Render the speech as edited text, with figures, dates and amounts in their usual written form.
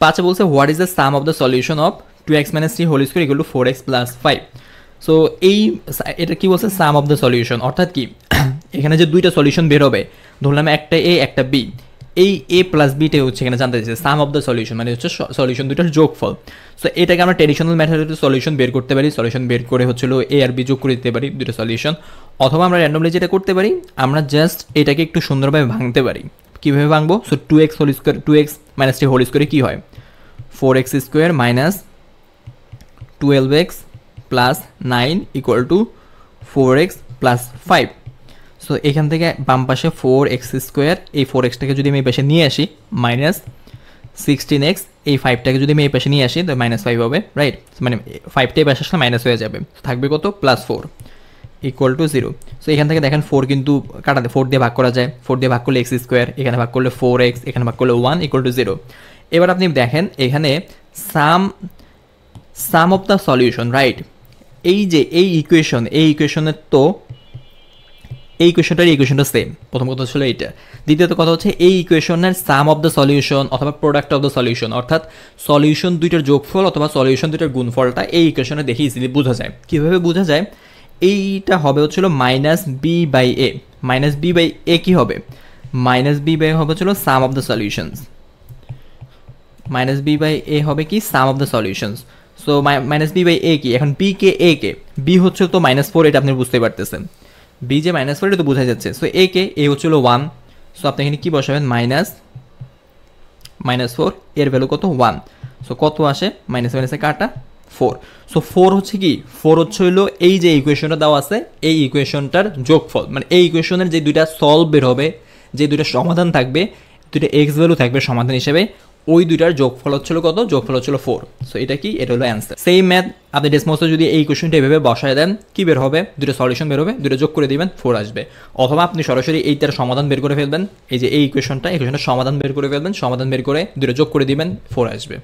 5 বলছে what is the sum of the solution of 2x - 3 whole square equal to 4x + 5। So এটা কি বলছে, সাম of the solution, অর্থাৎ কি এখানে যে দুইটা সলিউশন বের হবে, ধরলাম একটা এ একটা বি, এই এ প্লাস বিটাই হচ্ছে এখানে জানতে চাইছে সাম অফ দ্য সলিউশন, মানে হচ্ছে সলিউশন দুইটার যোগফল। সো এটাকে আমরা ট্র্যাডিশনাল মেথডে সলিউশন বের করতে পারি, সলিউশন বের করে হচ্ছিল এ আর বি যোগ করে দিতে পারি দুটো সলিউশন, অথবা আমরা র্যান্ডমলি যেটা করতে পারি, আমরা জাস্ট এটাকে একটু সুন্দরভাবে ভাঙতে পারি। কীভাবে ভাঙবো? So 2x whole square 2x - 3 whole স্কোয়ারে কী হয়, 4x square minus 12x plus 9 equal to 4x plus 5। So এখান থেকে বাম পাশে 4x স্কোয়ার, এই 4xটাকে যদি আমি এই পাশে নিয়ে আসি মাইনাস 16x, এই 5টাকে যদি আমি এই পাশে নিয়ে আসি তো -5 হবে, রাইট? মানে 5টাই পাশে আসলে মাইনাস হয়ে যাবে, থাকবে কত, +4 ইকুয়াল টু 0। সো এখান থেকে দেখেন 4 কিন্তু কাটাতে 4 দিয়ে ভাগ করা যায়, 4 দিয়ে ভাগ করলে x স্কোয়ার, এখানে ভাগ করলে 4x, এখানে ভাগ করলে 1 ইকুয়াল টু 0। এবার আপনি দেখেন এখানে সাম অফ দ্য সলিউশন, রাইট? এই যে এই ইকুয়েশনের তো এই ইকুয়েশনটা সেম। প্রথম কথা ছিল এইটা। দ্বিতীয়ত কথা হচ্ছে এই ইকুয়েশনের সাম অফ দ্য সলিউশন অথবা প্রোডাক্ট অফ দ্য সলিউশন, অর্থাৎ সলিউশন দুইটার যোগফল অথবা সলিউশন দুইটার গুণফলটা এই ইকুয়েশনে দেখে ইজিলি বোঝা যায়। কীভাবে বোঝা যায়? এইটা হবে হচ্ছিল -b/a, -b/a কী হবে, -b/a হবে হচ্ছিল সাম অফ দ্য সলিউশনস, -b/a হবে কি some of the solutions. So -b/a কি, এখন b K a K, b হচ্ছে তো -4, এটা আপনি বুঝতে পারতেছেন, b যে -4 এটা তো বোঝা যাচ্ছে। সো a কে, a হচ্ছিল 1, সো আপনি এখানে কী বসাবেন, -4, এর ভ্যালু কত, 1। সো কত আসে, -1 কাটা 4। সো 4 হচ্ছে কি, 4 হচ্ছে হইলো এই যে ইকুয়েশনটা দেওয়া আছে এই ইকুয়েশনটার যোগফল, মানে এই ইকুয়েশনের যে দুইটা সলভ বের হবে, যে দুইটা সমাধান থাকবে, দুইটা এক্স ভ্যালু থাকবে সমাধান হিসেবে, ওই দুইটার যোগফল হচ্ছিল কত, যোগফল হচ্ছিল 4। সো এটা কি, এটা হলো অ্যান্সার। সেম ম্যাথ আপনি ডেসমসে যদি এই কোয়েশনটা এভাবে বসায় দেন, কি বের হবে, দুটো সলিউশন বের হবে, দুটো যোগ করে দিবেন 4 আসবে। অথবা আপনি সরাসরি এইটার সমাধান বের করে ফেলবেন, এই যে এই ইকুয়েশনটা সমাধান বের করে ফেলবেন, সমাধান বের করে দুটো যোগ করে দিবেন 4 আসবে।